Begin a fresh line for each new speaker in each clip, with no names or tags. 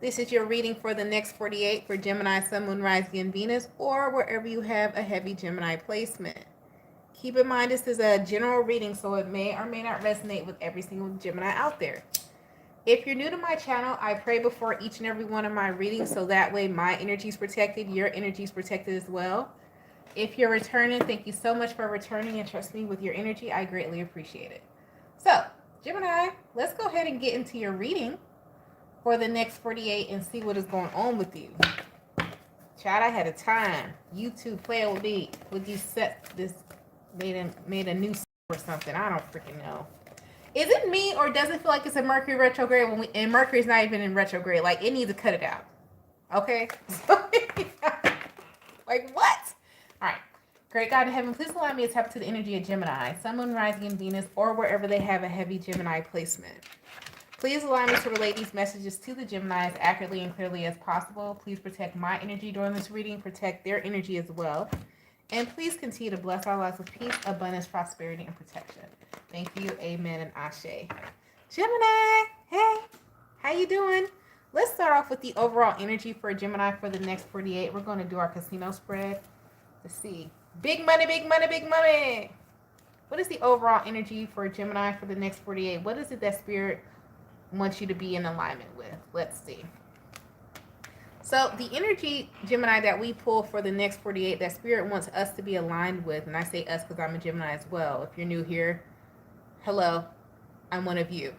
This is your reading for the next 48 for Gemini, Sun, Moon, Rising, and Venus, or wherever you have a heavy Gemini placement. Keep in mind this is a general reading, so it may or may not resonate with every single Gemini out there. If you're new to my channel, I pray before each and every one of my readings, so that way my energy is protected, your energy is protected as well. If you're returning, thank you so much for returning and trust me with your energy. I greatly appreciate it. So, Gemini, let's go ahead and get into your reading for the next 48 and see what is going on with you. Child, I had a time. YouTube playing with me with these sets. This made a new set or something. I don't freaking know. Is it me or does it feel like it's a Mercury retrograde and Mercury's not even in retrograde? Like, it needs to cut it out. Okay? Like, what? All right. Great God in heaven, please allow me to tap to the energy of Gemini, Sun, Moon, Rising, and Venus, or wherever they have a heavy Gemini placement. Please allow me to relate these messages to the Gemini as accurately and clearly as possible. Please protect my energy during this reading, protect their energy as well. And please continue to bless our lives with peace, abundance, prosperity, and protection. Thank you, amen, and ashe. Gemini, hey, how you doing? Let's start off with the overall energy for Gemini for the next 48. We're going to do our casino spread. Let's see. Big money, big money, big money. What is the overall energy for Gemini for the next 48? What is it that Spirit wants you to be in alignment with? Let's see. So the energy, Gemini, that we pull for the next 48, that Spirit wants us to be aligned with, and I say us because I'm a Gemini as well. If you're new here, hello, I'm one of you.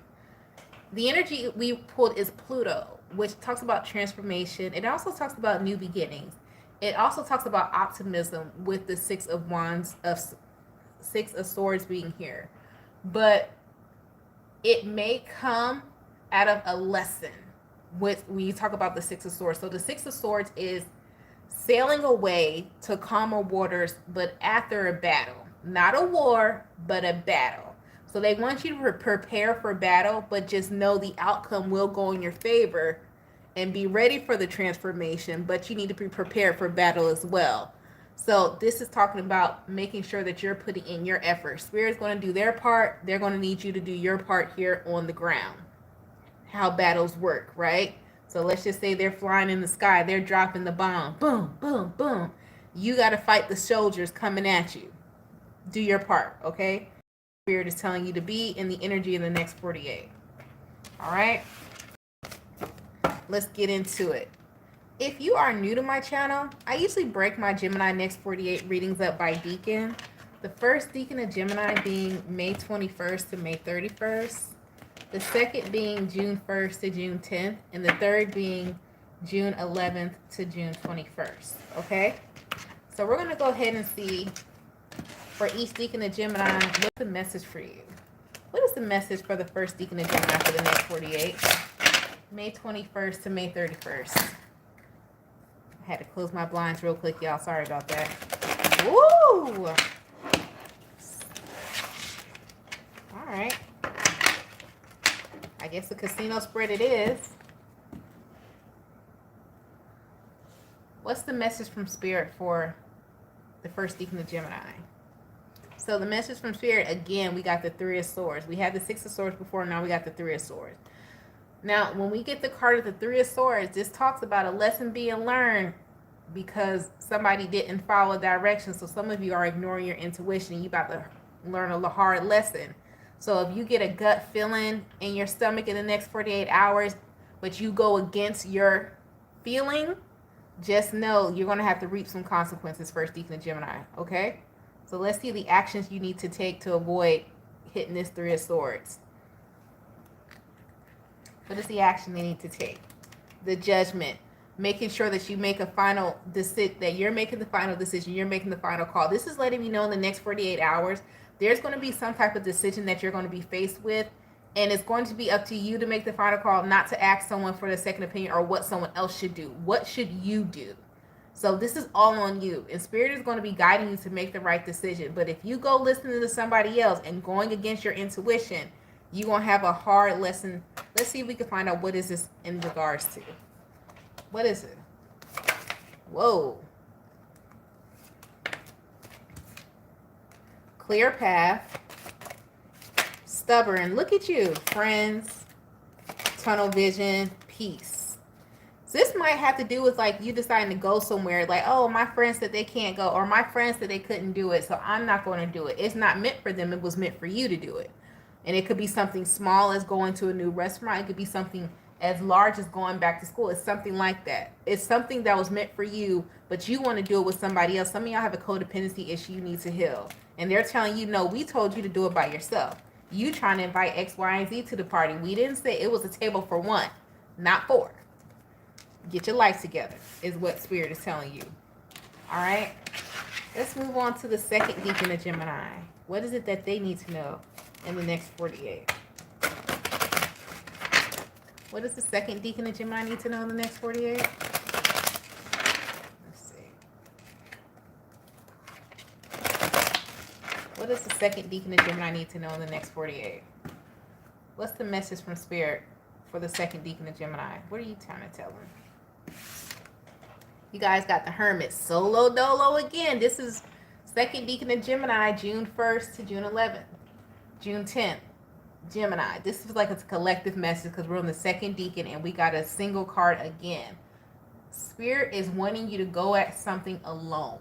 The energy we pulled is Pluto, which talks about transformation. It also talks about new beginnings. It also talks about optimism with the Six of Wands, Six of Swords being here. But it may come out of a lesson with when you talk about the Six of Swords. So the Six of Swords is sailing away to calmer waters, but after a battle. Not a war, but a battle. So they want you to prepare for battle, but just know the outcome will go in your favor and be ready for the transformation, but you need to be prepared for battle as well. So this is talking about making sure that you're putting in your effort. Spirit's going to do their part. They're going to need you to do your part here on the ground. How battles work, right? So let's just say they're flying in the sky. They're dropping the bomb. Boom, boom, boom. You got to fight the soldiers coming at you. Do your part, okay? Spirit is telling you to be in the energy in the next 48. All right? Let's get into it. If you are new to my channel, I usually break my Gemini next 48 readings up by Deacon. The first Deacon of Gemini being May 21st to May 31st. The second being June 1st to June 10th. And the third being June 11th to June 21st. Okay? So we're going to go ahead and see for each Deacon of Gemini, what's the message for you? What is the message for the first Deacon of Gemini for the next 48? May 21st to May 31st. I had to close my blinds real quick, y'all. Sorry about that. Woo! All right. I guess the casino spread it is. What's the message from Spirit for the first Deacon of Gemini? So the message from Spirit, again, we got the Three of Swords. We had the Six of Swords before, now we got the Three of Swords. Now, when we get the card of the Three of Swords, this talks about a lesson being learned because somebody didn't follow directions. So some of you are ignoring your intuition. You about to learn a hard lesson. So if you get a gut feeling in your stomach in the next 48 hours, but you go against your feeling, just know you're going to have to reap some consequences, first Deacon of Gemini, okay? So let's see the actions you need to take to avoid hitting this Three of Swords. What is the action they need to take? The Judgment. Making sure that you make a final decision, that you're making the final decision, you're making the final call. This is letting me know in the next 48 hours, there's going to be some type of decision that you're going to be faced with, and it's going to be up to you to make the final call, not to ask someone for the second opinion or what someone else should do. What should you do? So this is all on you, and Spirit is going to be guiding you to make the right decision. But if you go listening to somebody else and going against your intuition, you're going to have a hard lesson. Let's see if we can find out what is this in regards to. What is it? Whoa. Clear path. Stubborn. Look at you. Friends. Tunnel vision. Peace. So this might have to do with like you deciding to go somewhere, like, oh, my friend said they can't go, or my friend said they couldn't do it, so I'm not going to do it. It's not meant for them. It was meant for you to do it. And it could be something small as going to a new restaurant. It could be something as large as going back to school. It's something like that. It's something that was meant for you, but you want to do it with somebody else. Some of y'all have a codependency issue you need to heal. And they're telling you, no, we told you to do it by yourself. You trying to invite X, Y, and Z to the party. We didn't say it was a table for one, not four. Get your life together is what Spirit is telling you. All right. Let's move on to the second deacon of Gemini. What is it that they need to know in the next 48? What does the second deacon of Gemini need to know in the next 48? Let's see. What does the second deacon of Gemini need to know in the next 48? What's the message from Spirit for the second deacon of Gemini? What are you trying to tell them? You guys got the Hermit solo dolo again. This is second deacon of Gemini, June 1st to June 11th. June 10th, Gemini. This is like a collective message because we're on the second deacon and we got a single card again. Spirit is wanting you to go at something alone.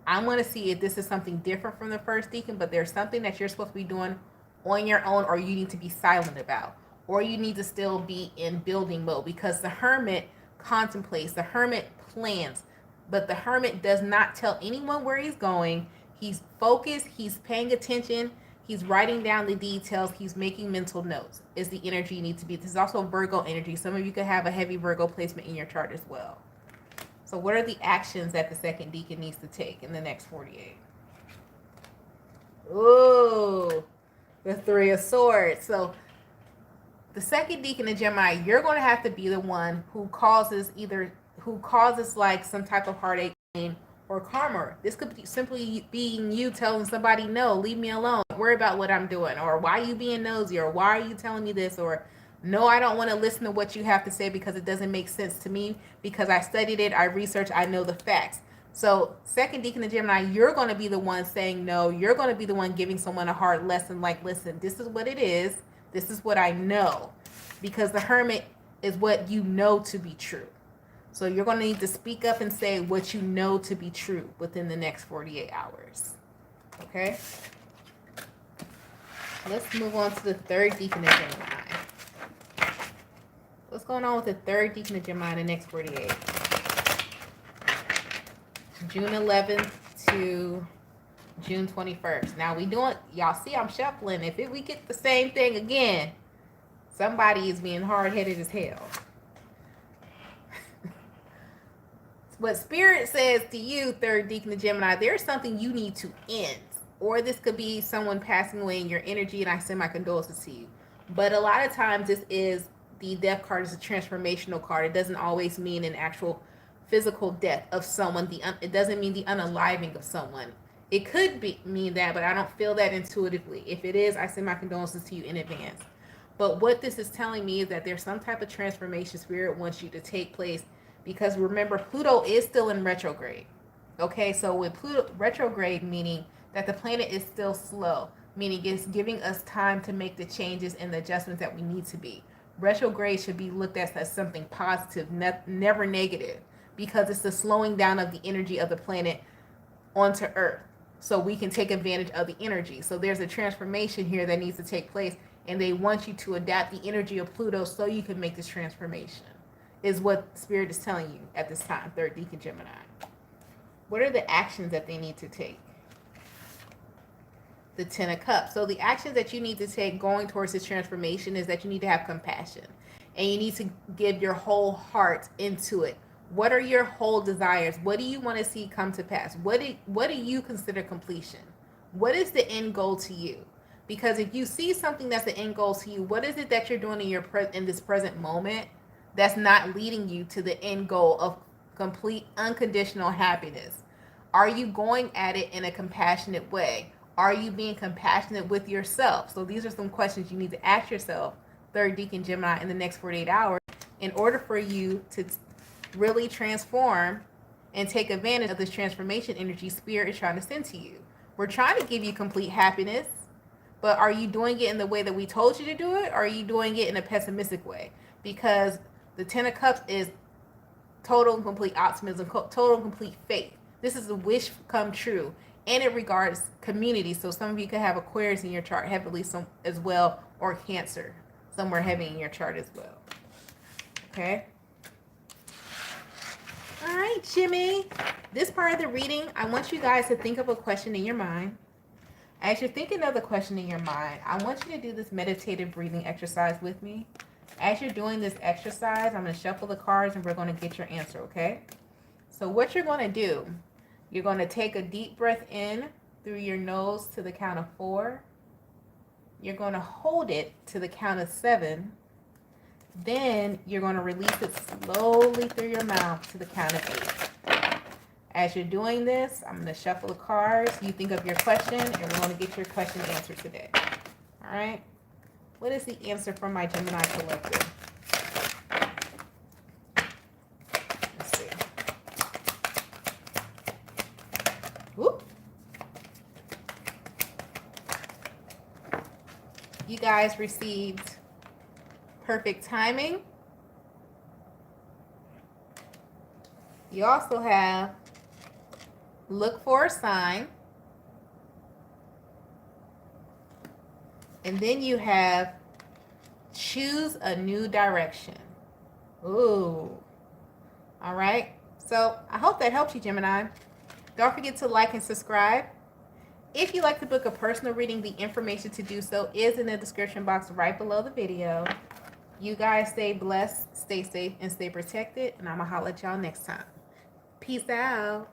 I want to see if this is something different from the first deacon, but there's something that you're supposed to be doing on your own, or you need to be silent about, or you need to still be in building mode, because the Hermit contemplates, the Hermit plans, but the Hermit does not tell anyone where he's going. He's focused, he's paying attention, he's writing down the details, he's making mental notes, is the energy you need to be. This is also Virgo energy. Some of you could have a heavy Virgo placement in your chart as well. So what are the actions that the second deacon needs to take in the next 48? Ooh, the Three of Swords. So the second deacon of Gemini, you're going to have to be the one who causes like some type of heartache, pain, or karma. This could be simply being you telling somebody, no, leave me alone. Don't worry about what I'm doing. Or why are you being nosy? Or why are you telling me this? Or no, I don't want to listen to what you have to say because it doesn't make sense to me, because I studied it, I researched, I know the facts. So second deacon of Gemini, you're going to be the one saying no. You're going to be the one giving someone a hard lesson, like, listen, this is what it is. This is what I know. Because the Hermit is what you know to be true. So you're going to need to speak up and say what you know to be true within the next 48 hours. Okay? Let's move on to the third deacon of Gemini. What's going on with the third deacon of Gemini in the next 48? June 11th to June 21st. Now we doing, y'all see I'm shuffling. If we get the same thing again, somebody is being hard-headed as hell. What Spirit says to you, third deacon of Gemini, there's something you need to end. Or this could be someone passing away in your energy, and I send my condolences to you. But a lot of times this is, the death card is a transformational card. It doesn't always mean an actual physical death of someone. It doesn't mean the unaliving of someone. It could mean that, but I don't feel that intuitively. If it is, I send my condolences to you in advance. But what this is telling me is that there's some type of transformation Spirit wants you to take place, because remember, Pluto is still in retrograde. Okay, so with Pluto retrograde, meaning that the planet is still slow, meaning it's giving us time to make the changes and the adjustments that we need to be. Retrograde should be looked at as something positive, never negative, because it's the slowing down of the energy of the planet onto Earth, so we can take advantage of the energy. So there's a transformation here that needs to take place, and they want you to adapt the energy of Pluto so you can make this transformation, is what Spirit is telling you at this time, third deacon Gemini. What are the actions that they need to take? The Ten of Cups. So the actions that you need to take going towards this transformation is that you need to have compassion, and you need to give your whole heart into it. What are your whole desires? What do you want to see come to pass? What do you consider completion? What is the end goal to you? Because if you see something that's the end goal to you, what is it that you're doing in this present moment that's not leading you to the end goal of complete unconditional happiness? Are you going at it in a compassionate way? Are you being compassionate with yourself? So these are some questions you need to ask yourself, third deacon Gemini, in the next 48 hours in order for you to really transform and take advantage of this transformation energy Spirit is trying to send to you. We're trying to give you complete happiness, but are you doing it in the way that we told you to do it, or are you doing it in a pessimistic way? Because The Ten of Cups is total and complete optimism, total and complete faith. This is a wish come true. And it regards community. So some of you could have Aquarius in your chart heavily as well, or Cancer somewhere heavy in your chart as well. Okay. All right, Jimmy. This part of the reading, I want you guys to think of a question in your mind. As you're thinking of the question in your mind, I want you to do this meditative breathing exercise with me. As you're doing this exercise, I'm going to shuffle the cards and we're going to get your answer, okay? So what you're going to do, you're going to take a deep breath in through your nose to the count of 4. You're going to hold it to the count of 7. Then you're going to release it slowly through your mouth to the count of 8. As you're doing this, I'm going to shuffle the cards. You think of your question, and we're going to get your question answered today. All right? What is the answer from my Gemini collective? Let's see. Whoop. You guys received perfect timing. You also have look for a sign. And then you have choose a new direction. Ooh. All right. So I hope that helps you, Gemini. Don't forget to like and subscribe. If you'd like to book a personal reading, the information to do so is in the description box right below the video. You guys stay blessed, stay safe, and stay protected. And I'm going to holler at y'all next time. Peace out.